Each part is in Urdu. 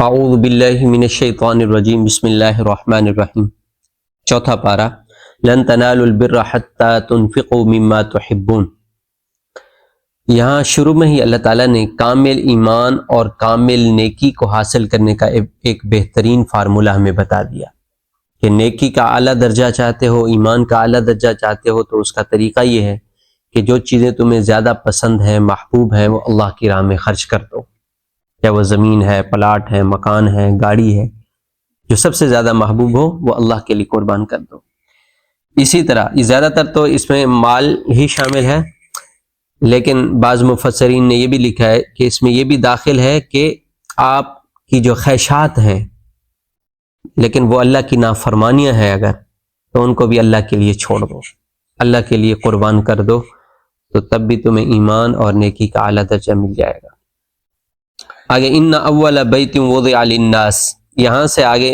اعوذ باللہ من الشیطان الرجیم بسم اللہ الرحمن الرحیم۔ چوتھا پارہ، لن تنالوا البر حتی تنفقوا مما تحبون۔ یہاں شروع میں ہی اللہ تعالیٰ نے کامل ایمان اور کامل نیکی کو حاصل کرنے کا ایک بہترین فارمولہ ہمیں بتا دیا کہ نیکی کا اعلیٰ درجہ چاہتے ہو، ایمان کا اعلیٰ درجہ چاہتے ہو تو اس کا طریقہ یہ ہے کہ جو چیزیں تمہیں زیادہ پسند ہیں، محبوب ہیں، وہ اللہ کی راہ میں خرچ کر دو۔ یا وہ زمین ہے، پلاٹ ہے، مکان ہے، گاڑی ہے، جو سب سے زیادہ محبوب ہو وہ اللہ کے لیے قربان کر دو۔ اسی طرح زیادہ تر تو اس میں مال ہی شامل ہے، لیکن بعض مفسرین نے یہ بھی لکھا ہے کہ اس میں یہ بھی داخل ہے کہ آپ کی جو خواہشات ہیں لیکن وہ اللہ کی نافرمانیاں ہیں اگر، تو ان کو بھی اللہ کے لیے چھوڑ دو، اللہ کے لیے قربان کر دو، تو تب بھی تمہیں ایمان اور نیکی کا اعلیٰ درجہ مل جائے گا۔ آگے ان اول بیت وضع للناس، یہاں سے آگے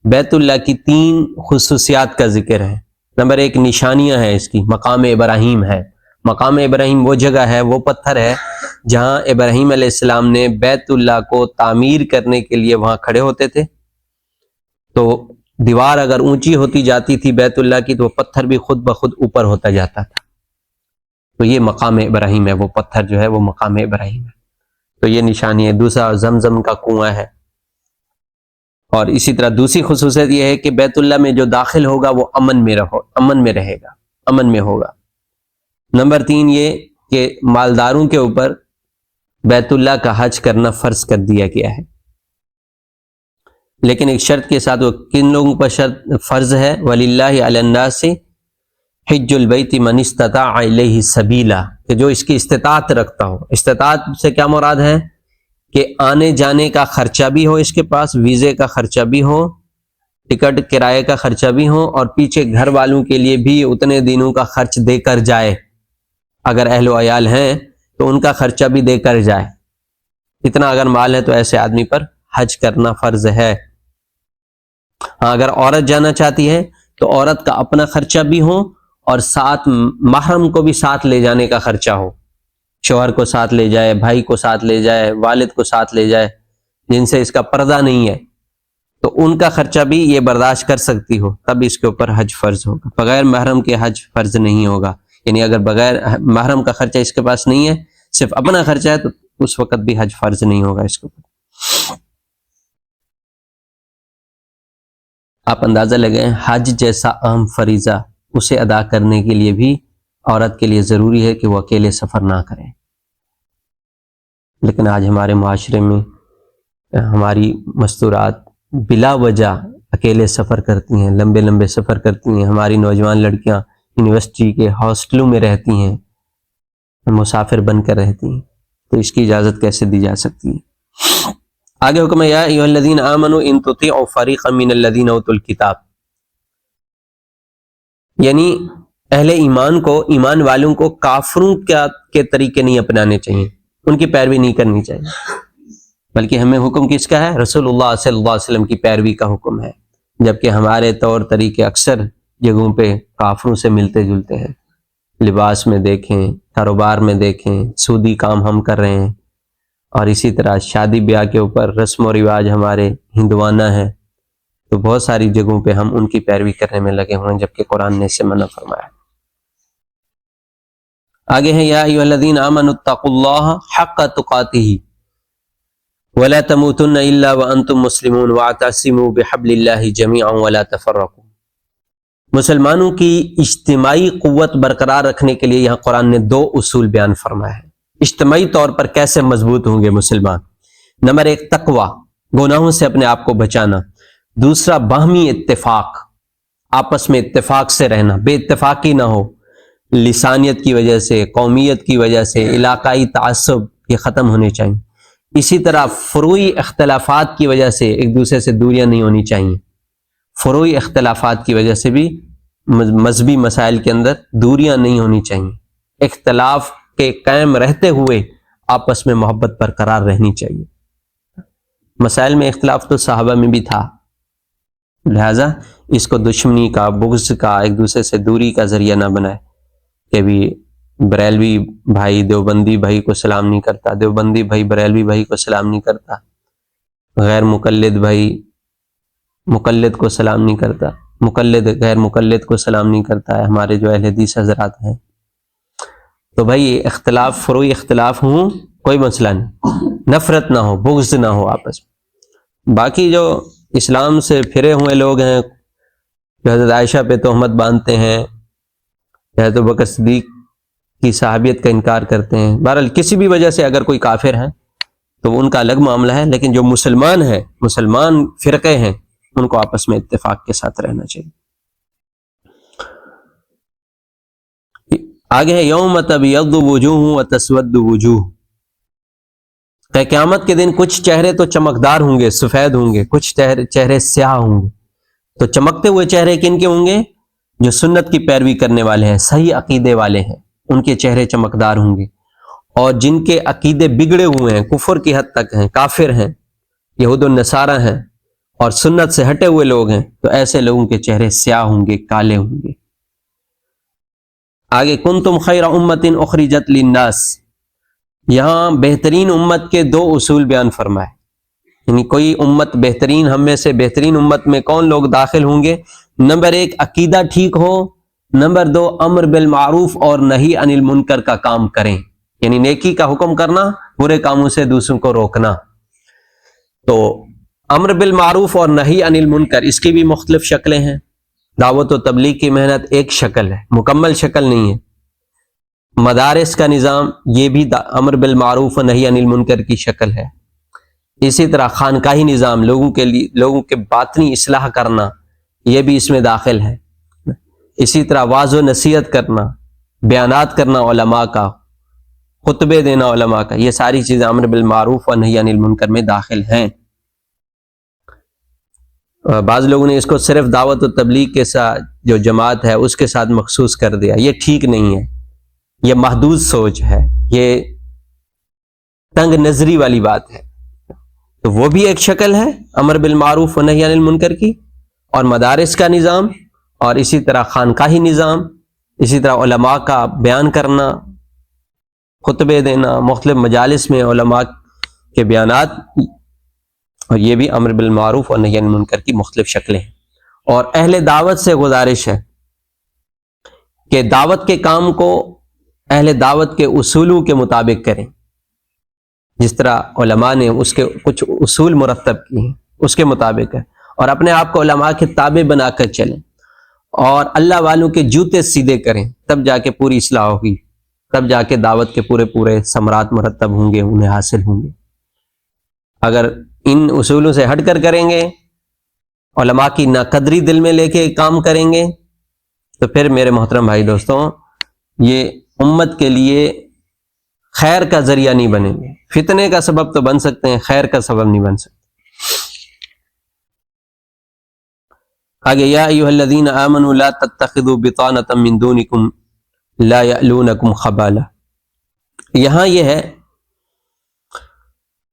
بیت اللہ کی 3 خصوصیات کا ذکر ہے۔ نمبر 1 نشانیاں ہیں اس کی، مقام ابراہیم ہے۔ مقام ابراہیم وہ جگہ ہے، وہ پتھر ہے جہاں ابراہیم علیہ السلام نے بیت اللہ کو تعمیر کرنے کے لیے وہاں کھڑے ہوتے تھے، تو دیوار اگر اونچی ہوتی جاتی تھی بیت اللہ کی تو وہ پتھر بھی خود بخود اوپر ہوتا جاتا تھا، تو یہ مقام ابراہیم ہے، وہ پتھر جو ہے وہ مقام ابراہیم ہے، تو یہ نشانی ہے۔ دوسرا زمزم کا کنواں ہے، اور اسی طرح دوسری خصوصیت یہ ہے کہ بیت اللہ میں جو داخل ہوگا وہ امن میں رہے گا، امن میں ہوگا۔ نمبر 3 یہ کہ مالداروں کے اوپر بیت اللہ کا حج کرنا فرض کر دیا گیا ہے، لیکن ایک شرط کے ساتھ، وہ کن لوگوں پر شرط فرض ہے؟ وَلِلَّهِ عَلَى النَّاسِ حِجُّ الْبَيْتِ مَنِ اسْتَطَاعَ إِلَيْهِ سَبِيلًا، کہ جو اس کی استطاعت رکھتا ہو۔ استطاعت سے کیا مراد ہے؟ کہ آنے جانے کا خرچہ بھی ہو، اس کے پاس ویزے کا خرچہ بھی ہو، ٹکٹ کرائے کا خرچہ بھی ہو، اور پیچھے گھر والوں کے لیے بھی اتنے دنوں کا خرچ دے کر جائے، اگر اہل و عیال ہیں تو ان کا خرچہ بھی دے کر جائے۔ اتنا اگر مال ہے تو ایسے آدمی پر حج کرنا فرض ہے۔ ہاں، اگر عورت جانا چاہتی ہے تو عورت کا اپنا خرچہ بھی ہو اور ساتھ محرم کو بھی ساتھ لے جانے کا خرچہ ہو، شوہر کو ساتھ لے جائے، بھائی کو ساتھ لے جائے، والد کو ساتھ لے جائے، جن سے اس کا پردہ نہیں ہے، تو ان کا خرچہ بھی یہ برداشت کر سکتی ہو، تب اس کے اوپر حج فرض ہوگا۔ بغیر محرم کے حج فرض نہیں ہوگا، یعنی اگر بغیر محرم کا خرچہ اس کے پاس نہیں ہے، صرف اپنا خرچہ ہے، تو اس وقت بھی حج فرض نہیں ہوگا اس کے اوپر۔ آپ اندازہ لگائیں، حج جیسا اہم فریضہ اسے ادا کرنے کے لیے بھی عورت کے لیے ضروری ہے کہ وہ اکیلے سفر نہ کریں، لیکن آج ہمارے معاشرے میں ہماری مستورات بلا وجہ اکیلے سفر کرتی ہیں، لمبے لمبے سفر کرتی ہیں۔ ہماری نوجوان لڑکیاں یونیورسٹی کے ہاسٹلوں میں رہتی ہیں، مسافر بن کر رہتی ہیں، تو اس کی اجازت کیسے دی جا سکتی ہے؟ آگے حکم ہے، یا ایھا الذین آمنوا ان تطیعوا فریقا من الذین اوتوا الکتاب، یعنی اہل ایمان کو، ایمان والوں کو کافروں کے طریقے نہیں اپنانے چاہیے، ان کی پیروی نہیں کرنی چاہیے، بلکہ ہمیں حکم کس کا ہے؟ رسول اللہ صلی اللہ علیہ وسلم کی پیروی کا حکم ہے، جبکہ ہمارے طور طریقے اکثر جگہوں پہ کافروں سے ملتے جلتے ہیں۔ لباس میں دیکھیں، کاروبار میں دیکھیں، سودی کام ہم کر رہے ہیں، اور اسی طرح شادی بیاہ کے اوپر رسم و رواج ہمارے ہندوانہ ہیں، تو بہت ساری جگہوں پہ ہم ان کی پیروی کرنے میں لگے ہوئے ہیں، جبکہ قرآن نے اسے منع فرمایا۔ آگے ہے، یا ایھا الذین آمنوا اتقوا اللہ حق تقاتہ ولا تموتن الا وانتم مسلمون واعتصموا بحبل اللہ جميعا ولا تفرقوا۔ مسلمانوں کی اجتماعی قوت برقرار رکھنے کے لیے یہاں قرآن نے 2 اصول بیان فرمایا ہے۔ اجتماعی طور پر کیسے مضبوط ہوں گے مسلمان؟ نمبر 1 تقوی، گناہوں سے اپنے آپ کو بچانا۔ دوسرا باہمی اتفاق، آپس میں اتفاق سے رہنا، بے اتفاقی نہ ہو، لسانیت کی وجہ سے، قومیت کی وجہ سے، علاقائی تعصب یہ ختم ہونے چاہیے۔ اسی طرح فروعی اختلافات کی وجہ سے ایک دوسرے سے دوریاں نہیں ہونی چاہیے، فروعی اختلافات کی وجہ سے بھی مذہبی مسائل کے اندر دوریاں نہیں ہونی چاہیے، اختلاف کے قائم رہتے ہوئے آپس میں محبت برقرار رہنی چاہیے۔ مسائل میں اختلاف تو صحابہ میں بھی تھا، لہذا اس کو دشمنی کا، بغض کا، ایک دوسرے سے دوری کا ذریعہ نہ بنائے کہ بھی بریلوی بھائی دیوبندی بھائی کو سلام نہیں کرتا، دیوبندی بھائی بریلوی بھائی کو سلام نہیں کرتا، غیر مقلد بھائی مقلد کو سلام نہیں کرتا، مقلد غیر مقلد کو سلام نہیں کرتا ہے، ہمارے جو اہل حدیث حضرات ہیں۔ تو بھائی اختلاف، فروعی اختلاف ہوں کوئی مسئلہ نہیں، نفرت نہ ہو، بغض نہ ہو آپس میں۔ باقی جو اسلام سے پھرے ہوئے لوگ ہیں، جو حضرت عائشہ پہ تہمت باندھتے ہیں، حضرت ابوبکر صدیق کی صحابیت کا انکار کرتے ہیں، بہرحال کسی بھی وجہ سے اگر کوئی کافر ہیں تو ان کا الگ معاملہ ہے، لیکن جو مسلمان ہیں، مسلمان فرقے ہیں، ان کو آپس میں اتفاق کے ساتھ رہنا چاہیے۔ آگے ہے یوم تبیض وجوہ وتسود وجوہ، کہ قیامت کے دن کچھ چہرے تو چمکدار ہوں گے، سفید ہوں گے، کچھ چہرے سیاہ ہوں گے۔ تو چمکتے ہوئے چہرے کن کے ہوں گے؟ جو سنت کی پیروی کرنے والے ہیں، صحیح عقیدے والے ہیں، ان کے چہرے چمکدار ہوں گے۔ اور جن کے عقیدے بگڑے ہوئے ہیں، کفر کی حد تک ہیں، کافر ہیں، یہود و نصارہ ہیں اور سنت سے ہٹے ہوئے لوگ ہیں، تو ایسے لوگوں کے چہرے سیاہ ہوں گے، کالے ہوں گے۔ آگے کنتم خیر امت اخرجت للناس، یہاں بہترین امت کے دو اصول بیان فرمائے، یعنی کوئی امت بہترین، ہم میں سے بہترین امت میں کون لوگ داخل ہوں گے؟ نمبر 1 عقیدہ ٹھیک ہو، نمبر 2 امر بالمعروف اور نہی عن المنکر کا کام کریں، یعنی نیکی کا حکم کرنا، برے کاموں سے دوسروں کو روکنا۔ تو امر بالمعروف اور نہی عن المنکر، اس کی بھی مختلف شکلیں ہیں۔ دعوت و تبلیغ کی محنت ایک شکل ہے، مکمل شکل نہیں ہے۔ مدارس کا نظام، یہ بھی امر بالمعروف و نہی عن المنکر کی شکل ہے۔ اسی طرح خانقاہی نظام، لوگوں کے باطنی اصلاح کرنا، یہ بھی اس میں داخل ہے۔ اسی طرح واعظ و نصیحت کرنا، بیانات کرنا علماء کا، خطبے دینا علماء کا، یہ ساری چیزیں امر بالمعروف و نہی عن المنکر میں داخل ہیں۔ بعض لوگوں نے اس کو صرف دعوت و تبلیغ کے ساتھ، جو جماعت ہے اس کے ساتھ مخصوص کر دیا، یہ ٹھیک نہیں ہے، یہ محدود سوچ ہے، یہ تنگ نظری والی بات ہے۔ تو وہ بھی ایک شکل ہے امر بالمعروف و نہی عن المنکر کی، اور مدارس کا نظام، اور اسی طرح خانقاہی نظام، اسی طرح علماء کا بیان کرنا، خطبے دینا، مختلف مجالس میں علماء کے بیانات، اور یہ بھی امر بالمعروف اور نہی عن المنکر کی مختلف شکلیں ہیں۔ اور اہل دعوت سے گزارش ہے کہ دعوت کے کام کو اہل دعوت کے اصولوں کے مطابق کریں، جس طرح علماء نے اس کے کچھ اصول مرتب کی ہیں اس کے مطابق ہے، اور اپنے آپ کو علماء کے تابع بنا کر چلیں، اور اللہ والوں کے جوتے سیدھے کریں، تب جا کے پوری اصلاح ہوگی، تب جا کے دعوت کے پورے ثمرات مرتب ہوں گے، انہیں حاصل ہوں گے۔ اگر ان اصولوں سے ہٹ کر کریں گے، علماء کی ناقدری دل میں لے کے کام کریں گے، تو پھر میرے محترم بھائی دوستوں، یہ امت کے لیے خیر کا ذریعہ نہیں بنیں گے، فتنے کا سبب تو بن سکتے ہیں، خیر کا سبب نہیں بن سکتے۔ آگے یا ایھا الذین آمنوا لا تتخذوا بطانۃ من دونکم لا یألونکم خبالا، یہاں یہ ہے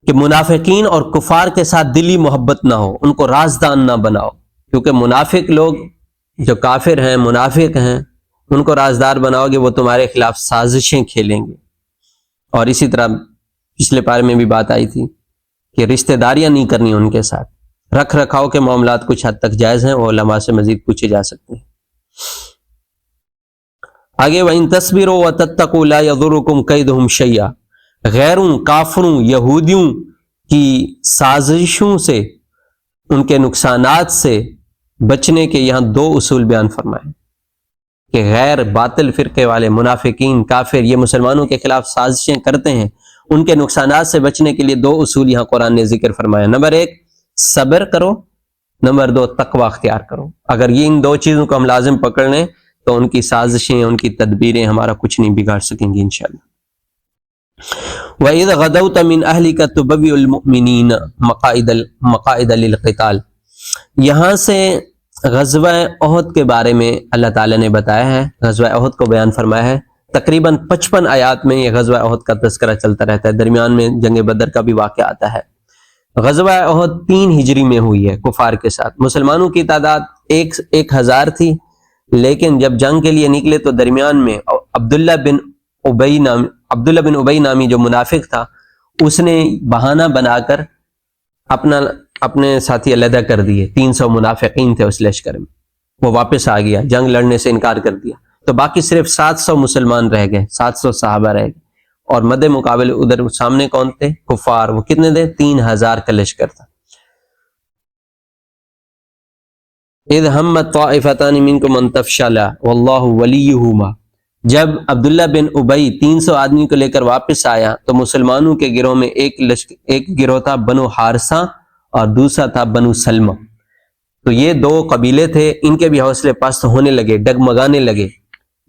کہ منافقین اور کفار کے ساتھ دلی محبت نہ ہو، ان کو رازدان نہ بناؤ، کیونکہ منافق لوگ جو کافر ہیں، منافق ہیں، ان کو رازدار بناؤ گے، وہ تمہارے خلاف سازشیں کھیلیں گے۔ اور اسی طرح پچھلے پارے میں بھی بات آئی تھی کہ رشتہ داریاں نہیں کرنی ان کے ساتھ، رکھ رکھاؤ کے معاملات کچھ حد تک جائز ہیں، اور علماء سے مزید پوچھے جا سکتے ہیں۔ آگے وَإِن تَصْبِرُوا وَتَتَّقُوا لَا يَضُرُّكُمْ كَيْدُهُمْ شَيْئًا، غیروں، کافروں، یہودیوں کی سازشوں سے، ان کے نقصانات سے بچنے کے یہاں دو اصول بیان فرمائے کہ غیر باطل فرقے والے، منافقین، کافر، یہ مسلمانوں کے خلاف سازشیں کرتے ہیں، ان کے نقصانات سے بچنے کے لیے دو اصول یہاں قرآن نے ذکر فرمایا۔ نمبر 1 صبر کرو، نمبر 2 تقوی اختیار کرو۔ اگر یہ ان دو چیزوں کو ہم لازم پکڑ لیں تو ان کی سازشیں، ان کی تدبیریں ہمارا کچھ نہیں بگاڑ سکیں گی انشاءاللہ۔ وَإِذْ غَدَوْتَ مِنْ أَهْلِكَ تُبَوِّئُ الْمُؤْمِنِينَ مَقَاعِدَ لِلْقِتَالِ، یہاں سے غزوہ احد کے بارے میں اللہ تعالیٰ نے بتایا ہے، غزوہ احد کو بیان فرمایا ہے۔ تقریباً 55 آیات میں یہ غزوہ احد کا تذکرہ چلتا رہتا ہے، درمیان میں جنگ بدر کا بھی واقعہ آتا ہے۔ غزوہ احد 3 ہجری میں ہوئی ہے کفار کے ساتھ، مسلمانوں کی تعداد 1000 تھی، لیکن جب جنگ کے لیے نکلے تو درمیان میں عبداللہ بن ابی نامی جو منافق تھا، اس نے بہانہ بنا کر اپنے ساتھی علیحدہ کر دیے. 300 منافقین تھے اس لشکر میں، وہ واپس آ گیا، جنگ لڑنے سے انکار کر دیا. تو باقی صرف 700 مسلمان رہ گئے، 700 صحابہ رہ گئے. اور مد مقابل ادھر سامنے کون تھے؟ کفار. وہ کتنے تھے؟ 3000 کا لشکر تھا. اذ ہمت طائفتان منکم ان تفشلا واللہ ولیہما. جب عبداللہ بن ابی 300 آدمی کو لے کر واپس آیا تو مسلمانوں کے گروہ میں ایک گروہ تھا بنو حارثہ اور دوسرا تھا بنو سلمہ. تو یہ 2 قبیلے تھے، ان کے بھی حوصلے پست ہونے لگے، ڈگمگانے لگے.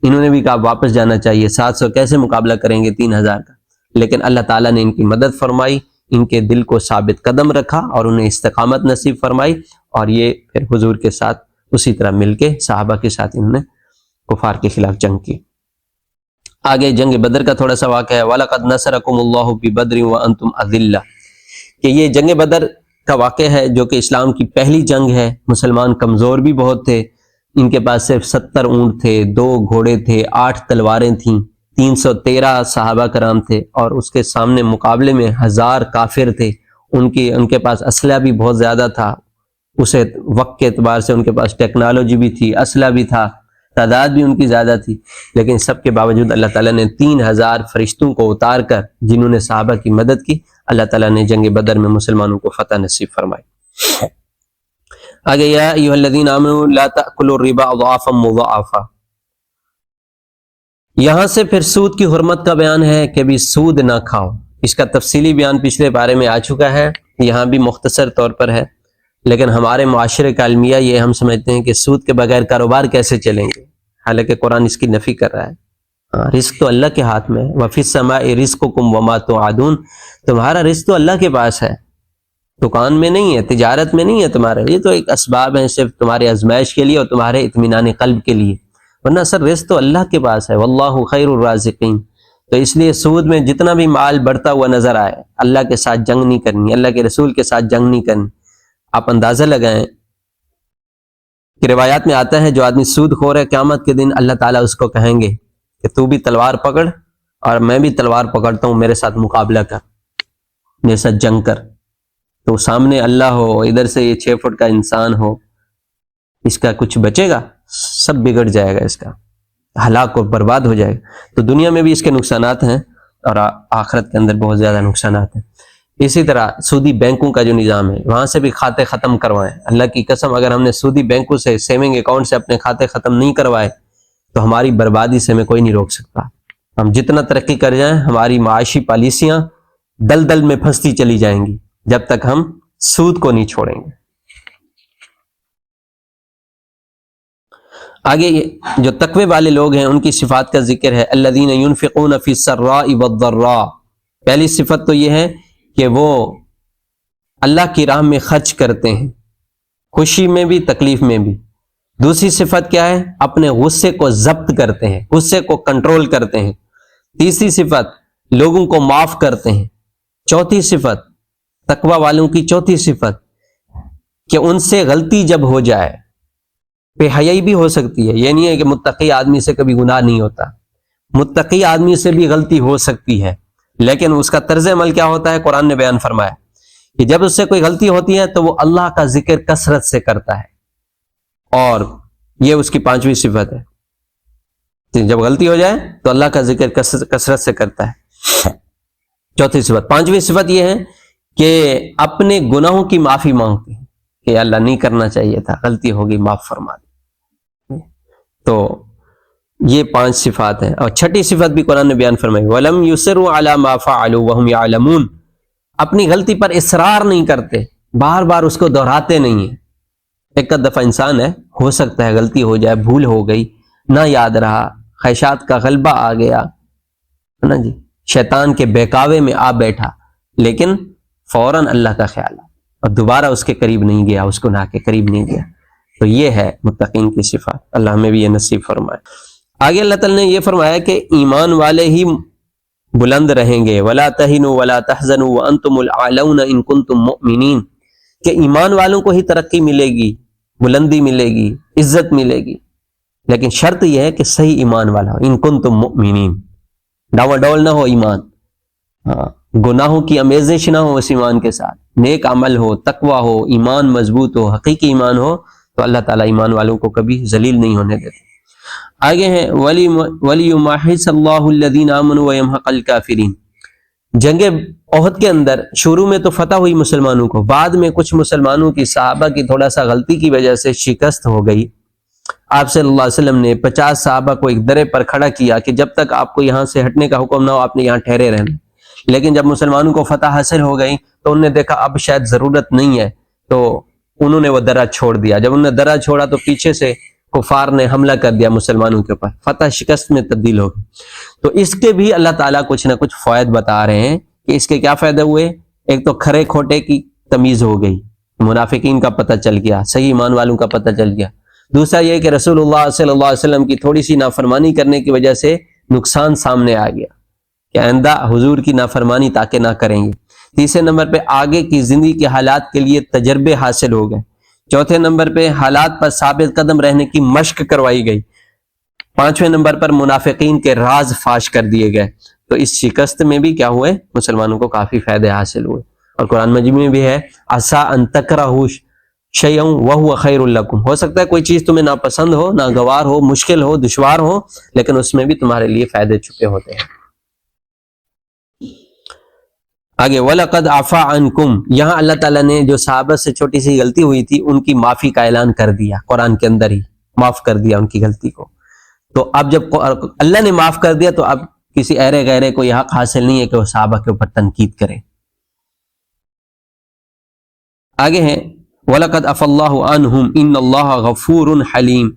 انہوں نے بھی کہا واپس جانا چاہیے، 700 کیسے مقابلہ کریں گے 3000 کا. لیکن اللہ تعالیٰ نے ان کی مدد فرمائی، ان کے دل کو ثابت قدم رکھا اور انہیں استقامت نصیب فرمائی، اور یہ پھر حضور کے ساتھ اسی طرح مل کے صحابہ کے ساتھ انہوں نے کفار کے خلاف جنگ کی. آگے جنگ بدر کا تھوڑا سا واقعہ ہے. وَلَقَدْ نَصَرَكُمُ اللَّهُ بِبَدْرٍ وَأَنْتُمْ أَذِلَّةٌ، کہ یہ جنگ بدر کا واقعہ ہے جو کہ اسلام کی پہلی جنگ ہے. مسلمان کمزور بھی بہت تھے، ان کے پاس صرف 70 اونٹ تھے، 2 گھوڑے تھے، 8 تلواریں تھیں، 313 صحابہ کرام تھے، اور اس کے سامنے مقابلے میں 1000 کافر تھے. ان کے پاس اسلحہ بھی بہت زیادہ تھا. اسے وقت کے اعتبار سے ان کے پاس ٹیکنالوجی بھی تھی، اسلحہ بھی تھا، تعداد بھی ان کی زیادہ تھی. لیکن سب کے باوجود اللہ تعالیٰ نے 3000 فرشتوں کو اتار کر جنہوں نے صحابہ کی مدد کی، اللہ تعالیٰ نے جنگ بدر میں مسلمانوں کو فتح نصیب فرمائی. آگے یا ایھا الذین آمنوا لا تأکلوا الربا اضعافا مضاعفا. یہاں سے پھر سود کی حرمت کا بیان ہے کہ بھی سود نہ کھاؤ. اس کا تفصیلی بیان پچھلے بارے میں آ چکا ہے، یہاں بھی مختصر طور پر ہے. لیکن ہمارے معاشرے کا المیہ یہ ہم سمجھتے ہیں کہ سود کے بغیر کاروبار کیسے چلیں گے، حالانکہ قرآن اس کی نفی کر رہا ہے. رزق تو اللہ کے ہاتھ میں ہے. وَفِي السَّمَاءِ رِزْقُكُمْ وَمَا تُوعَدُونَ. تمہارا رزق تو اللہ کے پاس ہے، دکان میں نہیں ہے، تجارت میں نہیں ہے تمہارے. یہ تو ایک اسباب ہیں صرف تمہارے آزمائش کے لیے اور تمہارے اطمینان قلب کے لیے، ورنہ اصل رزق تو اللہ کے پاس ہے. واللہ خیر الرازقین. تو اس لیے سود میں جتنا بھی مال بڑھتا ہوا نظر آئے، اللہ کے ساتھ جنگ نہیں کرنی، اللہ کے رسول کے ساتھ جنگ نہیں کرنی. آپ اندازہ لگائیں کہ روایات میں آتا ہے جو آدمی سود خور ہے، قیامت کے دن اللہ تعالیٰ اس کو کہیں گے کہ تو بھی تلوار پکڑ اور میں بھی تلوار پکڑتا ہوں، میرے ساتھ مقابلہ کر، میرے ساتھ جنگ کر. تو سامنے اللہ ہو، ادھر سے یہ 6 فٹ کا انسان ہو، اس کا کچھ بچے گا؟ سب بگڑ جائے گا، اس کا ہلاک و برباد ہو جائے گا. تو دنیا میں بھی اس کے نقصانات ہیں اور آخرت کے اندر بہت زیادہ نقصانات ہیں. اسی طرح سودی بینکوں کا جو نظام ہے، وہاں سے بھی کھاتے ختم کروائیں. اللہ کی قسم اگر ہم نے سودی بینکوں سے، سیونگ اکاؤنٹ سے اپنے کھاتے ختم نہیں کروائے تو ہماری بربادی سے ہمیں کوئی نہیں روک سکتا. ہم جتنا ترقی کر جائیں، ہماری معاشی پالیسیاں دلدل میں پھنستی چلی جائیں گی جب تک ہم سود کو نہیں چھوڑیں گے. آگے جو تقوی والے لوگ ہیں ان کی صفات کا ذکر ہے. الذین ينفقون فی السراء والضراء. پہلی صفت تو یہ ہے کہ وہ اللہ کی راہ میں خرچ کرتے ہیں، خوشی میں بھی تکلیف میں بھی. دوسری صفت کیا ہے؟ اپنے غصے کو ضبط کرتے ہیں، غصے کو کنٹرول کرتے ہیں. تیسری صفت لوگوں کو معاف کرتے ہیں. چوتھی صفت تقوی والوں کی چوتھی صفت کہ ان سے غلطی جب ہو جائے، بے حیائی بھی ہو سکتی ہے، یہ نہیں ہے کہ متقی آدمی سے کبھی گناہ نہیں ہوتا، متقی آدمی سے بھی غلطی ہو سکتی ہے، لیکن اس کا طرز عمل کیا ہوتا ہے؟ قرآن نے بیان فرمایا کہ جب اس سے کوئی غلطی ہوتی ہے تو وہ اللہ کا ذکر کثرت سے کرتا ہے، اور یہ اس کی 5ویں صفت ہے. جب غلطی ہو جائے تو اللہ کا ذکر کثرت سے کرتا ہے. چوتھی صفت. 5ویں صفت یہ ہے کہ اپنے گناہوں کی معافی مانگتے ہیں کہ اللہ نہیں کرنا چاہیے تھا، غلطی ہوگی، معاف فرما دے. تو یہ 5 صفات ہیں. اور 6ٹھی صفت بھی قرآن نے بیان فرمائی، وَلَمْ يُصِرُّوا عَلَى مَا فَعَلُوا وَهُمْ يَعْلَمُونَ. اپنی غلطی پر اصرار نہیں کرتے، بار بار اس کو دہراتے نہیں ہیں. ایک دفعہ انسان ہے، ہو سکتا ہے غلطی ہو جائے، بھول ہو گئی، نہ یاد رہا، خواہشات کا غلبہ آ گیا نا جی، شیطان کے بہکاوے میں آ بیٹھا، لیکن فوراً اللہ کا خیال اور دوبارہ اس کے قریب نہیں گیا، اس گناہ کے قریب نہیں گیا. تو یہ ہے متقین کی صفات. اللہ ہمیں بھی یہ نصیب فرمائے. آگے اللہ تعالیٰ نے یہ فرمایا کہ ایمان والے ہی بلند رہیں گے. وَلَا تَهِنُوا وَلَا تَحْزَنُوا وَأَنْتُمُ الْأَعْلَوْنَ إِن كُنتُم مُؤْمِنِينَ. کہ ایمان والوں کو ہی ترقی ملے گی، بلندی ملے گی، عزت ملے گی، لیکن شرط یہ ہے کہ صحیح ایمان والا ہو. ان کنتم مؤمنین، ڈاواڈول نہ ہو ایمان. ہاں، گناہوں کی آمیزش نہ ہو اس ایمان کے ساتھ، نیک عمل ہو، تقوی ہو، ایمان مضبوط ہو، حقیقی ایمان ہو، تو اللہ تعالیٰ ایمان والوں کو کبھی ذلیل نہیں ہونے دیتے۔ آگے ہیں وَلِيُمَحِّصَ اللَّهُ الَّذِينَ آمَنُوا وَيَمْحَقَ الْكَافِرِينَ۔ جنگ احد کے اندر شروع میں تو فتح ہوئی مسلمانوں کو، بعد میں کچھ مسلمانوں کی صحابہ کی تھوڑا سا غلطی کی وجہ سے شکست ہو گئی۔ آپ صلی اللہ علیہ وسلم نے 50 صحابہ کو ایک درے پر کھڑا کیا کہ جب تک آپ کو یہاں سے ہٹنے کا حکم نہ ہو آپ نے یہاں ٹھہرے رہنا۔ لیکن جب مسلمانوں کو فتح حاصل ہو گئی تو انہوں نے دیکھا اب شاید ضرورت نہیں ہے، تو انہوں نے وہ درہ چھوڑ دیا۔ جب انہوں نے درہ چھوڑا تو پیچھے سے کفار نے حملہ کر دیا مسلمانوں کے اوپر، فتح شکست میں تبدیل ہو گئی۔ تو اس کے بھی اللہ تعالیٰ کچھ نہ کچھ فوائد بتا رہے ہیں کہ اس کے کیا فائدے ہوئے۔ ایک تو کھرے کھوٹے کی تمیز ہو گئی، منافقین کا پتہ چل گیا، صحیح ایمان والوں کا پتہ چل گیا۔ دوسرا یہ کہ رسول اللہ صلی اللہ علیہ وسلم کی تھوڑی سی نافرمانی کرنے کی وجہ سے نقصان سامنے آ گیا کہ آئندہ حضور کی نافرمانی تاکہ نہ کریں گے۔ تیسرے نمبر پہ آگے کی زندگی کے حالات کے لیے تجربے حاصل ہو گئے۔ چوتھے نمبر پہ حالات پر ثابت قدم رہنے کی مشق کروائی گئی۔ پانچویں نمبر پر منافقین کے راز فاش کر دیے گئے۔ تو اس شکست میں بھی کیا ہوئے، مسلمانوں کو کافی فائدے حاصل ہوئے۔ اور قرآن مجید میں بھی ہے عسیٰ ان تکرہوا شیئا وہو خیر لکم، ہو سکتا ہے کوئی چیز تمہیں ناپسند ہو، ناگوار ہو، مشکل ہو، دشوار ہو، لیکن اس میں بھی تمہارے لیے فائدے چھپے ہوتے ہیں۔ آگے وَلَقَدْ عَفَا عَنْكُمْ، یہاں اللہ تعالیٰ نے جو صحابہ سے چھوٹی سی غلطی ہوئی تھی ان کی معافی کا اعلان کر دیا، قرآن کے اندر ہی معاف کر دیا ان کی غلطی کو۔ تو اب جب اللہ نے معاف کر دیا تو اب کسی ایرے غیرے کو یہ حق حاصل نہیں ہے کہ وہ صحابہ کے اوپر تنقید کرے۔ آگے ہیں وَلَقَدْ عَفَا اللَّهُ عَنْهُمْ إِنَّ اللَّهَ غَفُورٌ حَلِيمٌ،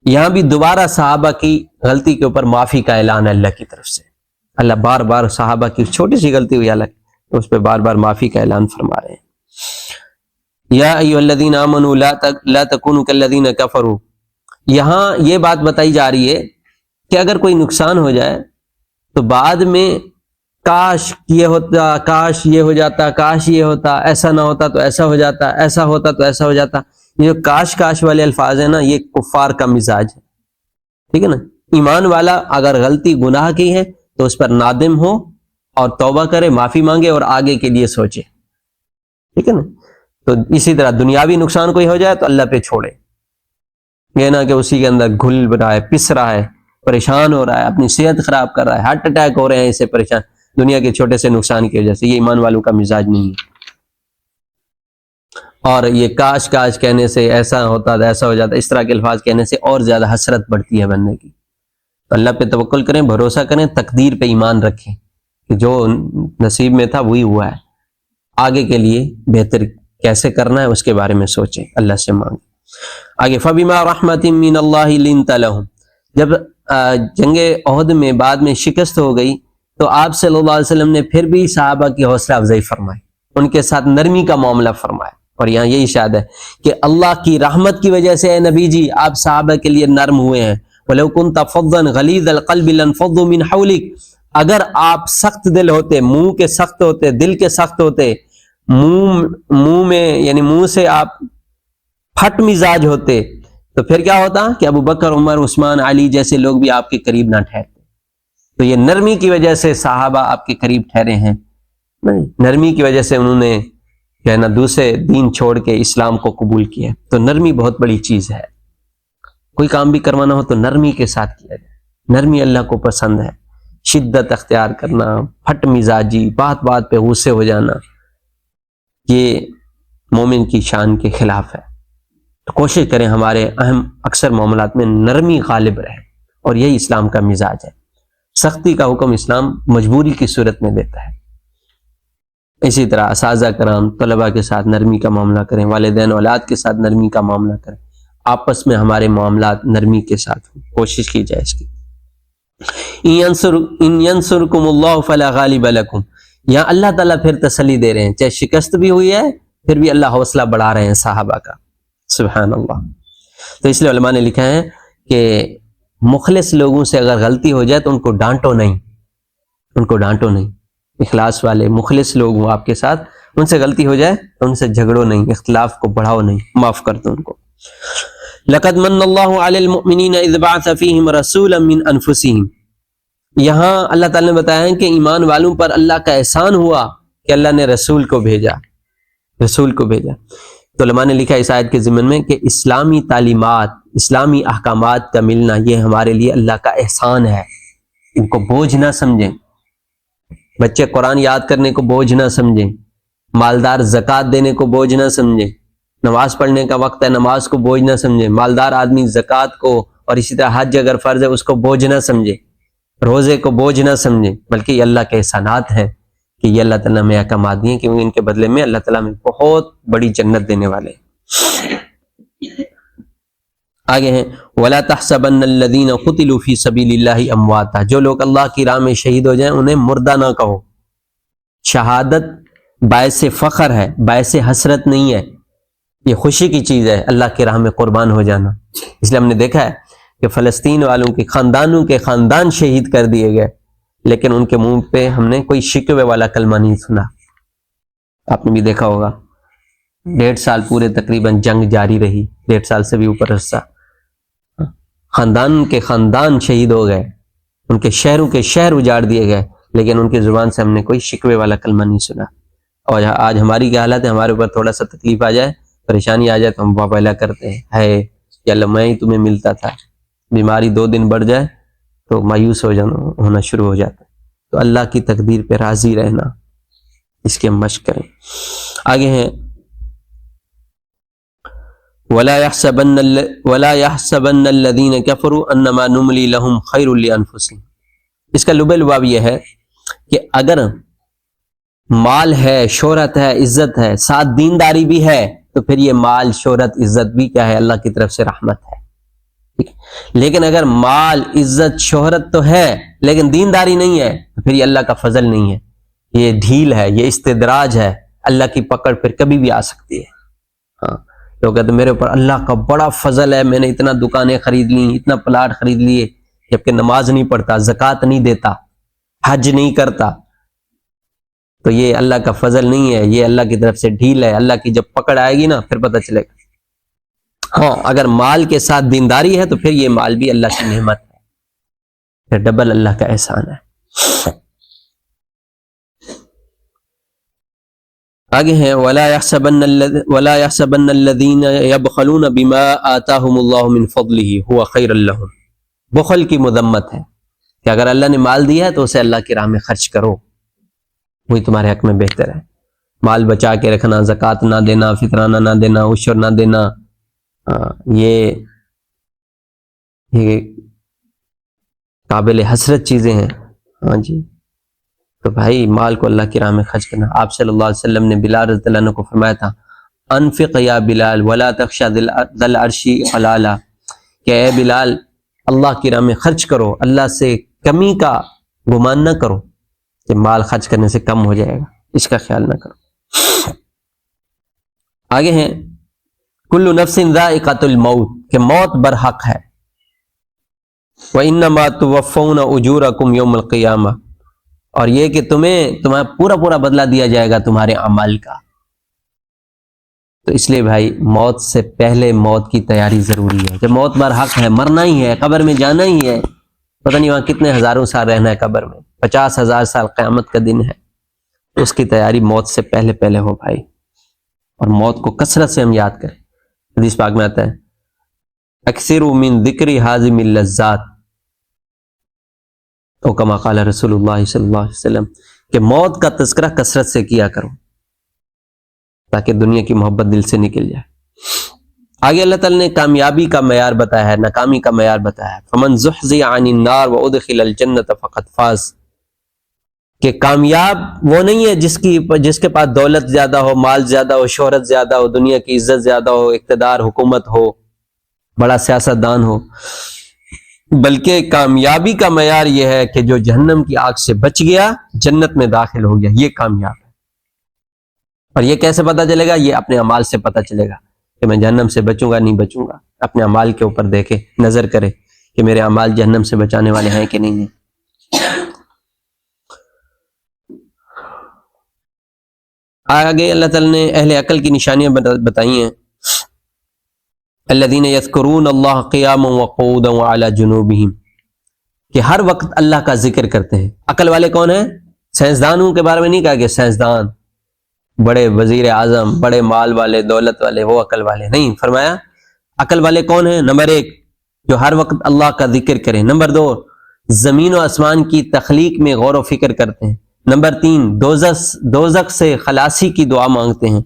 یہاں بھی دوبارہ صحابہ کی غلطی کے اوپر معافی کا اعلان اللہ کی طرف سے۔ اللہ بار بار صحابہ کی چھوٹی سی غلطی ہوئی اللہ اس پہ بار بار معافی کا اعلان فرما رہے ہیں۔ یا ایھا الذین آمنوا لا تکونوا کالذین کفروا، یہاں یہ بات بتائی جا رہی ہے کہ اگر کوئی نقصان ہو جائے تو بعد میں کاش یہ ہوتا، کاش یہ ہو جاتا، کاش یہ ہوتا، ایسا نہ ہوتا تو ایسا ہو جاتا، ایسا ہوتا تو ایسا ہو جاتا۔ یہ جو کاش کاش والے الفاظ ہیں نا، یہ کفار کا مزاج ہے، ٹھیک ہے نا۔ ایمان والا اگر غلطی گناہ کی ہے تو اس پر نادم ہو اور توبہ کرے، معافی مانگے اور آگے کے لیے سوچے، ٹھیک ہے نا۔ تو اسی طرح دنیاوی نقصان کوئی ہو جائے تو اللہ پہ چھوڑے، یہ نہ کہ اسی کے اندر گھل رہا ہے، پس رہا ہے، پریشان ہو رہا ہے، اپنی صحت خراب کر رہا ہے، ہارٹ اٹیک ہو رہے ہیں، اسے پریشان دنیا کے چھوٹے سے نقصان کی وجہ سے۔ یہ ایمان والوں کا مزاج نہیں ہے۔ اور یہ کاش کاش کہنے سے ایسا ہوتا ایسا ہو جاتا، اس طرح کے الفاظ کہنے سے اور زیادہ حسرت بڑھتی ہے بندے کی۔ تو اللہ پہ توکل کریں، بھروسہ کریں، تقدیر پہ ایمان رکھیں کہ جو نصیب میں تھا وہی ہوا ہے، آگے کے لیے بہتر کیسے کرنا ہے اس کے بارے میں سوچیں، اللہ سے مانگیں۔ آگے فَبِمَا رَحْمَةٍ مِّنَ اللَّهِ لِنْتَ لَهُمْ، جب جنگ احد میں بعد میں شکست ہو گئی تو آپ صلی اللہ علیہ وسلم نے پھر بھی صحابہ کی حوصلہ افزائی فرمائی، ان کے ساتھ نرمی کا معاملہ فرمایا۔ اور یہاں یہی اشارہ ہے کہ اللہ کی رحمت کی وجہ سے اے نبی جی آپ صحابہ کے لیے نرم ہوئے ہیں۔ وَلَوْ كُنْتَ فَظًّا غَلِيظَ الْقَلْبِ لَانفَضُّوا مِنْ حَوْلِكَ، اگر آپ سخت دل ہوتے، منہ کے سخت ہوتے، دل کے سخت ہوتے، منہ میں یعنی منہ سے آپ پھٹ مزاج ہوتے تو پھر کیا ہوتا کہ ابو بکر، عمر، عثمان، علی جیسے لوگ بھی آپ کے قریب نہ ٹھہرتے۔ تو یہ نرمی کی وجہ سے صحابہ آپ کے قریب ٹھہرے ہیں، نرمی کی وجہ سے انہوں نے جو ہے نا دوسرے دین چھوڑ کے اسلام کو قبول کیا۔ تو نرمی بہت بڑی چیز ہے، کوئی کام بھی کروانا ہو تو نرمی کے ساتھ کیا جائے، نرمی اللہ کو پسند ہے۔ شدت اختیار کرنا، پھٹ مزاجی، بات بات پہ غصے ہو جانا، یہ مومن کی شان کے خلاف ہے۔ تو کوشش کریں ہمارے اہم اکثر معاملات میں نرمی غالب رہے، اور یہی اسلام کا مزاج ہے۔ سختی کا حکم اسلام مجبوری کی صورت میں دیتا ہے۔ اسی طرح اساتذہ کرام، طلباء کے ساتھ نرمی کا معاملہ کریں، والدین اولاد کے ساتھ نرمی کا معاملہ کریں، آپس میں ہمارے معاملات نرمی کے ساتھ ہوں، کوشش کی جائے اس کی۔ ان ینصرکم اللہ فلا غالب لکم، یہاں اللہ تعالیٰ پھر تسلی دے رہے ہیں، چاہے شکست بھی ہوئی ہے پھر بھی اللہ حوصلہ بڑھا رہے ہیں صحابہ کا، سبحان اللہ۔ تو اس لیے علماء نے لکھا ہے کہ مخلص لوگوں سے اگر غلطی ہو جائے تو ان کو ڈانٹو نہیں، ان کو ڈانٹو نہیں۔ اخلاص والے مخلص لوگ ہوں آپ کے ساتھ، ان سے غلطی ہو جائے تو ان سے جھگڑو نہیں، اختلاف کو بڑھاؤ نہیں، معاف کر دو ان کو۔ لقد من اللہ علی المؤمنین اذ بعث فیہم رسولا من انفسہم، یہاں اللہ تعالیٰ نے بتایا ہے کہ ایمان والوں پر اللہ کا احسان ہوا کہ اللہ نے رسول کو بھیجا. تو علماء نے لکھا اس آیت کے ضمن میں کہ اسلامی تعلیمات، اسلامی احکامات کا ملنا یہ ہمارے لیے اللہ کا احسان ہے. ان کو بوجھ نہ سمجھیں. بچے قرآن یاد کرنے کو بوجھ نہ سمجھیں، مالدار زکوٰۃ دینے کو بوجھ نہ سمجھیں، نماز پڑھنے کا وقت ہے نماز کو بوجھ نہ سمجھیں، مالدار آدمی زکوٰۃ کو اور اسی طرح حج اگر فرض ہے اس کو بوجھ نہ سمجھے، روزے کو بوجھ نہ سمجھیں، بلکہ یہ اللہ کے احسانات ہیں کہ یہ اللہ تعالیٰ میں احکامات دیے، کیونکہ ان کے بدلے میں اللہ تعالیٰ میں بہت بڑی جنت دینے والے ہیں. آگے ہیں وَلَا تَحْسَبَنَّ الَّذِينَ قُتِلُوا فِي سَبِيلِ اللَّهِ أَمْوَاتًا، جو لوگ اللہ کی راہ میں شہید ہو جائیں انہیں مردہ نہ کہو. شہادت باعث فخر ہے، باعث حسرت نہیں ہے. یہ خوشی کی چیز ہے اللہ کی راہ میں قربان ہو جانا. اس لیے ہم نے دیکھا ہے کہ فلسطین والوں کے خاندانوں کے خاندان شہید کر دیے گئے، لیکن ان کے منہ پہ ہم نے کوئی شکوے والا کلمہ نہیں سنا. آپ نے بھی دیکھا ہوگا 1.5 سال پورے تقریباً جنگ جاری رہی، 1.5 سال سے بھی اوپر عرصہ. خاندان کے خاندان شہید ہو گئے، ان کے شہروں کے شہر اجاڑ دیے گئے، لیکن ان کی زبان سے ہم نے کوئی شکوے والا کلمہ نہیں سنا. اور آج ہماری کیا حالت ہے، ہمارے اوپر تھوڑا سا تکلیف آ جائے، پریشانی آ جائے تو ہم واویلا کرتے ہیں، ہے یا اللہ میں ہی تمہیں ملتا تھا. بیماری 2 دن بڑھ جائے تو مایوس ہونا شروع ہو جاتا ہے. تو اللہ کی تقدیر پہ راضی رہنا، اس کی ہم مشق کریں. آگے ہیں وَلَا يَحْسَبَنَّ الَّذِينَ كَفَرُوا أَنَّمَا نُمْلِي لَهُمْ خَيْرٌ لِأَنفُسِهِمْ. اس کا لب لباب یہ ہے کہ اگر مال ہے، شہرت ہے، عزت ہے، ساتھ دینداری بھی ہے، تو پھر یہ مال، شہرت، عزت بھی کیا ہے؟ اللہ کی طرف سے رحمت ہے. لیکن اگر مال، عزت، شہرت تو ہے لیکن دینداری نہیں ہے تو پھر یہ اللہ کا فضل نہیں ہے، یہ ڈھیل ہے، یہ استدراج ہے. اللہ کی پکڑ پھر کبھی بھی آ سکتی ہے. ہاں، لوگ کہتے ہیں میرے اوپر اللہ کا بڑا فضل ہے، میں نے اتنا دکانیں خرید لی، اتنا پلاٹ خرید لیے، جبکہ نماز نہیں پڑھتا، زکوٰۃ نہیں دیتا، حج نہیں کرتا. تو یہ اللہ کا فضل نہیں ہے، یہ اللہ کی طرف سے ڈھیل ہے. اللہ کی جب پکڑ آئے گی نا پھر پتہ چلے گا. ہاں، اگر مال کے ساتھ دینداری ہے تو پھر یہ مال بھی اللہ کی نعمت ہے، پھر ڈبل اللہ کا احسان ہے. آگے ہیں وَلَا يَحْسَبَنَّ الَّذِينَ يَبْخَلُونَ بِمَا آتَاهُمُ اللَّهُ مِنْ فَضْلِهِ هُوَ خَيْرًا لَهُمْ. بخل کی مذمت ہے کہ اگر اللہ نے مال دیا ہے تو اسے اللہ کی راہ میں خرچ کرو، وہی تمہارے حق میں بہتر ہے. مال بچا کے رکھنا، زکوٰۃ نہ دینا، فطرانہ نہ دینا، عشر نہ دینا، یہ قابل حسرت چیزیں ہیں. ہاں جی، تو بھائی مال کو اللہ کی راہ میں خرچ کرنا. آپ صلی اللہ علیہ وسلم نے بلال رضی اللہ عنہ کو فرمایا تھا انفق یا بلال ولا تخشى ذی العرش حلالا، کہ اے بلال اللہ کی راہ میں خرچ کرو، اللہ سے کمی کا گمان نہ کرو کہ مال خرچ کرنے سے کم ہو جائے گا، اس کا خیال نہ کرو. آگے ہیں کل نفس ذائقۃ الموت، کہ موت برحق ہے. وانما توفون اجورکم یوم القیامہ، اور یہ کہ تمہیں پورا بدلہ دیا جائے گا تمہارے اعمال کا. تو اس لیے بھائی موت سے پہلے موت کی تیاری ضروری ہے. جب موت برحق ہے، مرنا ہی ہے، قبر میں جانا ہی ہے، پتہ نہیں وہاں کتنے ہزاروں سال رہنا ہے قبر میں، 50,000 سال قیامت کا دن ہے. تو اس کی تیاری موت سے پہلے ہو بھائی، اور موت کو کثرت سے ہم یاد کریں. حدیث پاک میں آتا ہے اکثروا من ذکر حازم اللذات، تو کما قال رسول اللہ صلی اللہ علیہ وسلم، کہ موت کا تذکرہ کثرت سے کیا کرو تاکہ دنیا کی محبت دل سے نکل جائے. آگے اللہ تعالیٰ نے کامیابی کا معیار بتایا ہے، ناکامی کا معیار بتایا ہے. فمن زحزح عن النار وادخل الجنۃ فقد فاز، کہ کامیاب وہ نہیں ہے جس کے پاس دولت زیادہ ہو، مال زیادہ ہو، شہرت زیادہ ہو، دنیا کی عزت زیادہ ہو، اقتدار، حکومت ہو، بڑا سیاستدان ہو، بلکہ کامیابی کا معیار یہ ہے کہ جو جہنم کی آگ سے بچ گیا، جنت میں داخل ہو گیا، یہ کامیاب ہے. اور یہ کیسے پتہ چلے گا؟ یہ اپنے اعمال سے پتہ چلے گا کہ میں جہنم سے بچوں گا نہیں بچوں گا. اپنے اعمال کے اوپر دیکھے، نظر کرے کہ میرے اعمال جہنم سے بچانے والے ہیں کہ نہیں ہیں. آگے اللہ تعالیٰ نے اہل عقل کی نشانیاں بتائی ہیں. الذین یذکرون اللہ قیاما وقعودا وعلی جنوبہم، کہ ہر وقت اللہ کا ذکر کرتے ہیں۔ عقل والے کون ہیں؟ سائنسدانوں کے بارے میں نہیں کہا کہ سائنسدان، بڑے وزیر اعظم، بڑے مال والے، دولت والے، وہ عقل والے نہیں، فرمایا عقل والے کون ہیں؟ نمبر 1 جو ہر وقت اللہ کا ذکر کریں، نمبر 2 زمین و آسمان کی تخلیق میں غور و فکر کرتے ہیں، نمبر 3 دوزخ سے خلاصی کی دعا مانگتے ہیں،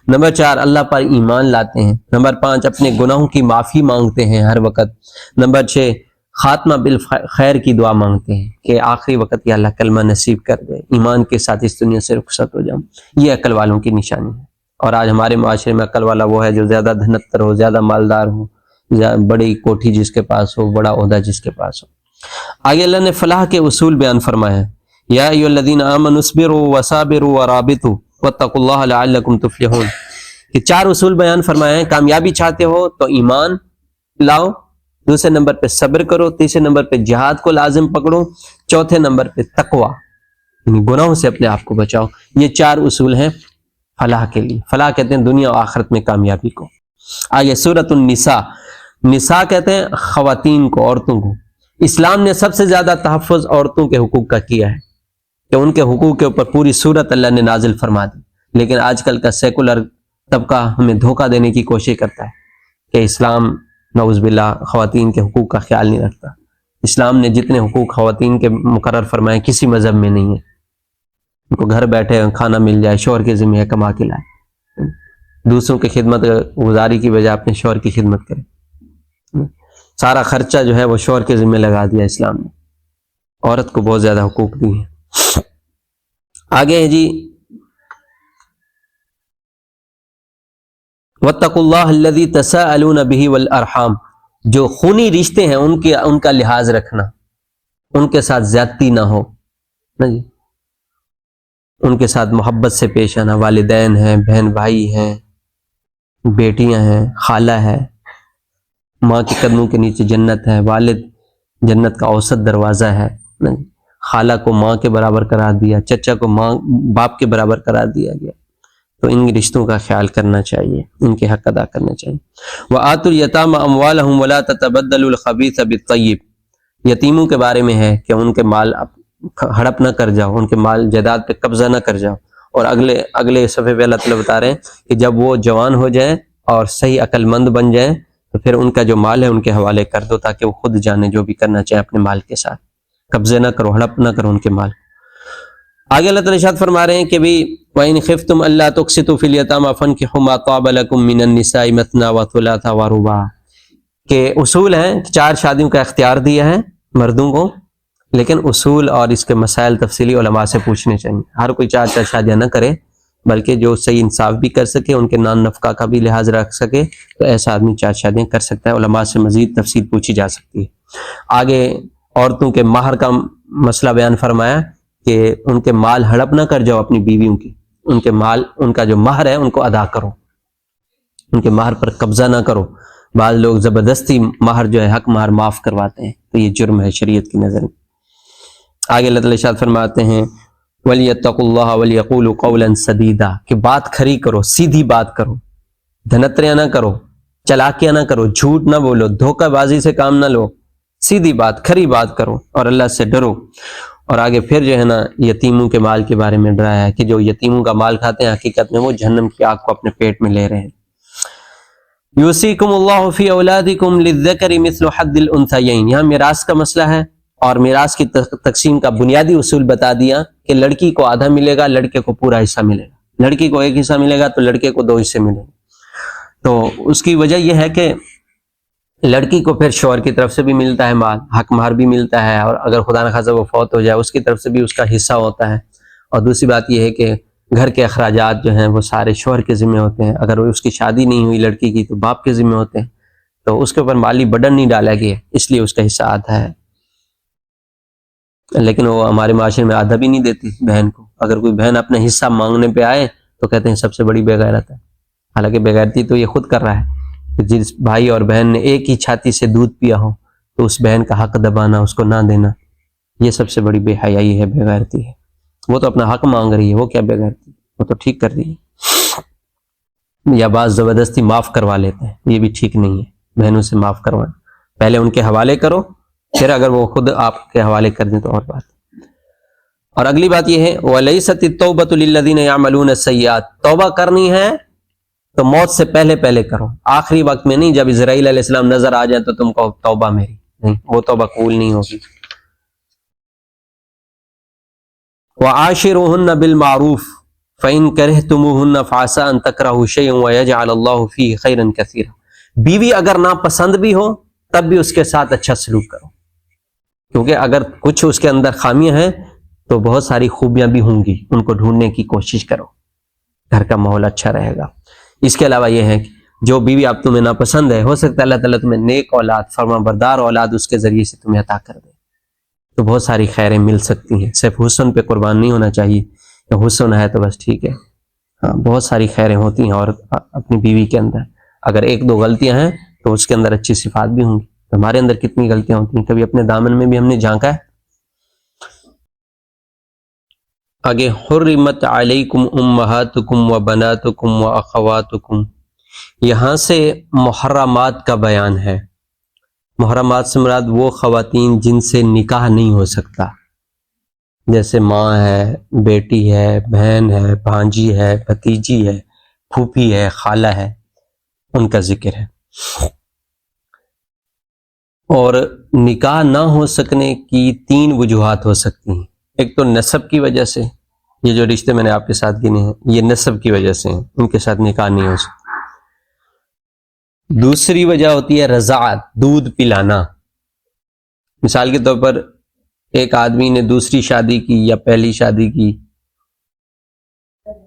نمبر 4 اللہ پر ایمان لاتے ہیں، نمبر 5 اپنے گناہوں کی معافی مانگتے ہیں ہر وقت، نمبر 6 خاتمہ بالخیر کی دعا مانگتے ہیں کہ آخری وقت یا اللہ کلمہ نصیب کر دے، ایمان کے ساتھ اس دنیا سے رخصت ہو جاؤں۔ یہ عقل والوں کی نشانی ہے۔ اور آج ہمارے معاشرے میں عقل والا وہ ہے جو زیادہ دھنتر ہو، زیادہ مالدار ہو، بڑی کوٹھی جس کے پاس ہو، بڑا عہدہ جس کے پاس ہو۔ آگے اللہ نے فلاح کے اصول بیان فرمایا ہے، یا ایھا الذین آمنوا اصبروا وصابروا ورابطوا واتقوا اللہ لعلکم تفلحون، کہ 4 اصول بیان فرمائے ہیں۔ کامیابی چاہتے ہو تو ایمان لاؤ، دوسرے نمبر پہ صبر کرو، تیسرے نمبر پہ جہاد کو لازم پکڑو، چوتھے نمبر پہ تقوی یعنی گناہوں سے اپنے آپ کو بچاؤ۔ یہ 4 اصول ہیں فلاح کے لیے۔ فلاح کہتے ہیں دنیا و آخرت میں کامیابی کو۔ آگے سورۃ النساء، نساء کہتے ہیں خواتین کو، عورتوں کو۔ اسلام نے سب سے زیادہ تحفظ عورتوں کے حقوق کا کیا ہے کہ ان کے حقوق کے اوپر پوری سورت اللہ نے نازل فرما دی، لیکن آج کل کا سیکولر طبقہ ہمیں دھوکہ دینے کی کوشش کرتا ہے کہ اسلام نعوذ باللہ خواتین کے حقوق کا خیال نہیں رکھتا۔ اسلام نے جتنے حقوق خواتین کے مقرر فرمائے کسی مذہب میں نہیں ہے۔ ان کو گھر بیٹھے کھانا مل جائے، شوہر کے ذمہ ہے کما کے لائے، دوسروں کی خدمت گزاری کی بجائے اپنے شوہر کی خدمت کرے، سارا خرچہ جو ہے وہ شوہر کے ذمہ لگا دیا اسلام نے، عورت کو بہت زیادہ حقوق دی ہیں۔ آگے ہے جی واتقوا اللہ الذی تساءلون بہ والارحام، جو خونی رشتے ہیں ان کا لحاظ رکھنا، ان کے ساتھ زیادتی نہ ہو، جی ان کے ساتھ محبت سے پیش آنا، والدین ہیں، بہن بھائی ہیں، بیٹیاں ہیں، خالہ ہے، ماں کے قدموں کے نیچے جنت ہے، والد جنت کا اوسط دروازہ ہے، خالہ کو ماں کے برابر قرار دیا، چچا کو ماں باپ کے برابر قرار دیا گیا، تو ان رشتوں کا خیال کرنا چاہیے، ان کے حق ادا کرنا چاہیے۔ وآتوا الیتامی اموالہم ولا تتبدلوا الخبیث بالطیب، یتیموں کے بارے میں ہے کہ ان کے مال ہڑپ نہ کر جاؤ، ان کے مال جائیداد پہ قبضہ نہ کر جاؤ۔ اور اگلے صفحے پہ اللہ تعالیٰ بتا رہے ہیں کہ جب وہ جوان ہو جائیں اور صحیح عقل مند بن جائیں تو پھر ان کا جو مال ہے ان کے حوالے کر دو، تاکہ وہ خود جانے جو بھی کرنا چاہے اپنے مال کے ساتھ، قبضے نہ کرو، ہڑپ نہ کرو ان کے مال۔ آگے اللہ تعالیٰ ارشاد فرما رہے ہیں کہ بھی وَإِنْ خِفْتُمْ أَلَّا تُقْسِطُوا فِي الْيَتَامَىٰ فَانكِحُوا مَا طَابَ لَكُم مِّنَ النِّسَاءِ مَثْنَىٰ وَثُلَاثَ وَرُبَاعَ، کہ اصول ہیں، 4 شادیوں کا اختیار دیا ہے مردوں کو، لیکن اصول اور اس کے مسائل تفصیلی علماء سے پوچھنے چاہیے۔ ہر کوئی 4 شادیاں نہ کرے، بلکہ جو صحیح انصاف بھی کر سکے، ان کے نان نفقہ کا بھی لحاظ رکھ سکے، تو ایسا آدمی 4 شادیاں کر سکتا ہے۔ علماء سے مزید تفصیل پوچھی جا سکتی ہے۔ آگے عورتوں کے مہر کا مسئلہ بیان فرمایا کہ ان کے مال ہڑپ نہ کر جاؤ اپنی بیویوں کی، ان کے مال، ان کا جو مہر ہے ان کو ادا کرو، ان کے مہر پر قبضہ نہ کرو۔ بعض لوگ زبردستی مہر جو ہے حق مہر معاف کرواتے ہیں، تو یہ جرم ہے شریعت کی نظر میں۔ آگے اللہ تعالیٰ ارشاد فرماتے ہیں وَلْيَتَّقُوا اللَّهَ وَلْيَقُولُوا قَوْلًا سَدِيدًا، کہ بات کھری کرو، سیدھی بات کرو، دھنتریاں نہ کرو، چلاکیاں نہ کرو، جھوٹ نہ بولو، دھوکہ بازی سے کام نہ لو، سیدھی بات، کھری بات کرو اور اللہ سے ڈرو۔ اور آگے پھر جو ہے نا یتیموں کے مال کے بارے میں ڈرایا ہے کہ جو یتیموں کا مال کھاتے ہیں حقیقت میں وہ جہنم کی آگ کو اپنے پیٹ میں لے رہے ہیں۔ یوصیکم اللہ فی اولادکم للذکر مثل حظ الانثیین، یہاں میراث کا مسئلہ ہے اور میراث کی تقسیم کا بنیادی اصول بتا دیا کہ لڑکی کو آدھا ملے گا، لڑکے کو پورا حصہ ملے گا، لڑکی کو 1 حصہ ملے گا تو لڑکے کو 2 حصے ملیں گے۔ تو اس کی وجہ یہ ہے کہ لڑکی کو پھر شوہر کی طرف سے بھی ملتا ہے مال، حق مہر بھی ملتا ہے، اور اگر خدا نخواستہ وہ فوت ہو جائے اس کی طرف سے بھی اس کا حصہ ہوتا ہے۔ اور دوسری بات یہ ہے کہ گھر کے اخراجات جو ہیں وہ سارے شوہر کے ذمہ ہوتے ہیں، اگر اس کی شادی نہیں ہوئی لڑکی کی تو باپ کے ذمہ ہوتے ہیں، تو اس کے اوپر مالی برڈن نہیں ڈالا گیا، اس لیے اس کا حصہ آدھا ہے۔ لیکن وہ ہمارے معاشرے میں آدھا بھی نہیں دیتی بہن کو، اگر کوئی بہن اپنا حصہ مانگنے پہ آئے تو کہتے ہیں سب سے بڑی بے غیرت ہے، حالانکہ بے غیرتی تو یہ خود کر رہا ہے کہ جس بھائی اور بہن نے ایک ہی چھاتی سے دودھ پیا ہو تو اس بہن کا حق دبانا، اس کو نہ دینا، یہ سب سے بڑی بے حیائی ہے، بے غیرتی ہے۔ وہ تو اپنا حق مانگ رہی ہے، وہ کیا بے غیرتی، وہ تو ٹھیک کر رہی ہے۔ یا بعض زبردستی معاف کروا لیتے ہیں، یہ بھی ٹھیک نہیں ہے، بہنوں سے معاف کروانا، پہلے ان کے حوالے کرو، پھر اگر وہ خود آپ کے حوالے کر دیں تو اور بات. اور اگلی بات یہ ہے وَلَيْسَتِ التَّوْبَةُ لِلَّذِينَ يَعْمَلُونَ السَّيِّئَاتِ، توبہ کرنی ہے تو موت سے پہلے پہلے کرو، آخری وقت میں نہیں. جب اسرائیل علیہ السلام نظر آ جائے تو تم کو توبہ میری نہیں، وہ توبہ قبول نہیں ہوگی. وَعَاشِرُوهُنَّ بِالْمَعْرُوفِ فَإِن كَرِهْتُمُوهُنَّ فَعَسَىٰ أَن تَكْرَهُوا شَيْئًا وَيَجْعَلَ اللَّهُ فِيهِ خَيْرًا كَثِيرًا. بیوی اگر ناپسند بھی ہو تب بھی اس کے ساتھ اچھا سلوک کرو، کیونکہ اگر کچھ اس کے اندر خامیاں ہیں تو بہت ساری خوبیاں بھی ہوں گی، ان کو ڈھونڈنے کی کوشش کرو، گھر کا ماحول اچھا رہے گا. اس کے علاوہ یہ ہے کہ جو بیوی آپ تمہیں ناپسند ہے، ہو سکتا ہے اللہ تعالیٰ تمہیں نیک اولاد، فرما بردار اولاد اس کے ذریعے سے تمہیں عطا کر دے، تو بہت ساری خیریں مل سکتی ہیں. صرف حسن پہ قربان نہیں ہونا چاہیے کہ حسن ہے تو بس ٹھیک ہے. ہاں، بہت ساری خیریں ہوتی ہیں اور اپنی بیوی کے اندر اگر ایک دو غلطیاں ہیں تو اس کے اندر اچھی صفات بھی ہوں گی. ہمارے اندر کتنی غلطیاں ہوتی ہیں، کبھی اپنے دامن میں بھی ہم نے جھانکا ہے. آگے حرمت علیکم امہاتکم و بناتکم و اخواتکم، یہاں سے محرمات کا بیان ہے. محرمات سے مراد وہ خواتین جن سے نکاح نہیں ہو سکتا، جیسے ماں ہے، بیٹی ہے، بہن ہے، بھانجی ہے، بھتیجی ہے، پھوپھی ہے، خالہ ہے، ان کا ذکر ہے. اور نکاح نہ ہو سکنے کی 3 وجوہات ہو سکتی ہیں. ایک تو نسب کی وجہ سے، یہ جو رشتے میں نے آپ کے ساتھ گنے ہیں یہ نسب کی وجہ سے ہیں، ان کے ساتھ نکاح نہیں ہو سکتا. دوسری وجہ ہوتی ہے رضاعت، دودھ پلانا. مثال کے طور پر ایک آدمی نے دوسری شادی کی یا پہلی شادی کی،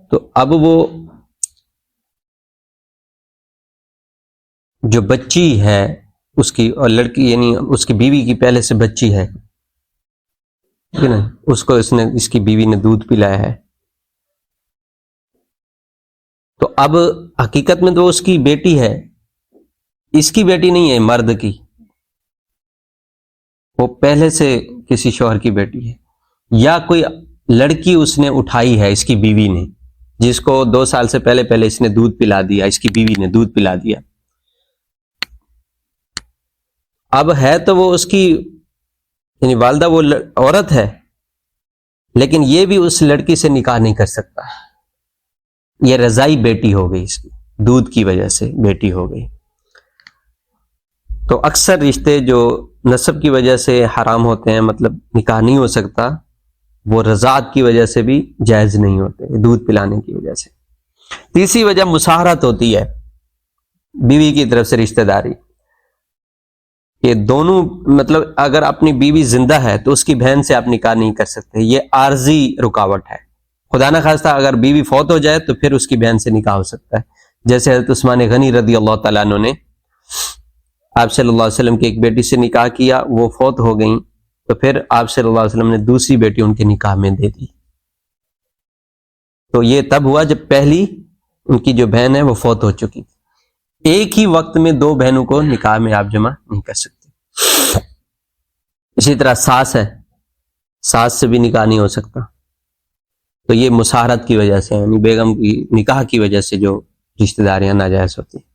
تو اب وہ جو بچی ہے اس کی، اور لڑکی یعنی اس کی بیوی کی پہلے سے بچی ہے ٹھیک ہے نا، اس کو اس کی بیوی نے دودھ پلایا ہے، تو اب حقیقت میں تو اس کی بیٹی ہے، اس کی بیٹی نہیں ہے، مرد کی، وہ پہلے سے کسی شوہر کی بیٹی ہے. یا کوئی لڑکی اس نے اٹھائی ہے اس کی بیوی نے، جس کو 2 سال سے پہلے پہلے اس نے دودھ پلا دیا، اس کی بیوی نے دودھ پلا دیا. اب ہے تو وہ اس کی یعنی والدہ، وہ عورت ہے، لیکن یہ بھی اس لڑکی سے نکاح نہیں کر سکتا. یہ رضائی بیٹی ہو گئی، اس کی دودھ کی وجہ سے بیٹی ہو گئی. تو اکثر رشتے جو نسب کی وجہ سے حرام ہوتے ہیں، مطلب نکاح نہیں ہو سکتا، وہ رضاعت کی وجہ سے بھی جائز نہیں ہوتے، دودھ پلانے کی وجہ سے. تیسری وجہ مساہرت ہوتی ہے، بیوی کی طرف سے رشتہ داری. یہ دونوں مطلب اگر اپنی بیوی زندہ ہے تو اس کی بہن سے آپ نکاح نہیں کر سکتے، یہ عارضی رکاوٹ ہے. خدا نہ خواستہ اگر بیوی فوت ہو جائے تو پھر اس کی بہن سے نکاح ہو سکتا ہے. جیسے حضرت عثمان غنی رضی اللہ تعالیٰ عنہ نے آپ صلی اللہ علیہ وسلم کی ایک بیٹی سے نکاح کیا، وہ فوت ہو گئیں، تو پھر آپ صلی اللہ علیہ وسلم نے دوسری بیٹی ان کے نکاح میں دے دی. تو یہ تب ہوا جب پہلی ان کی جو بہن ہے وہ فوت ہو چکی تھی. ایک ہی وقت میں 2 بہنوں کو نکاح میں آپ جمع نہیں کر سکتے. اسی طرح ساس ہے، ساس سے بھی نکاح نہیں ہو سکتا. تو یہ مساہرت کی وجہ سے، یعنی بیگم کی نکاح کی وجہ سے جو رشتہ داریاں ناجائز ہوتی ہیں.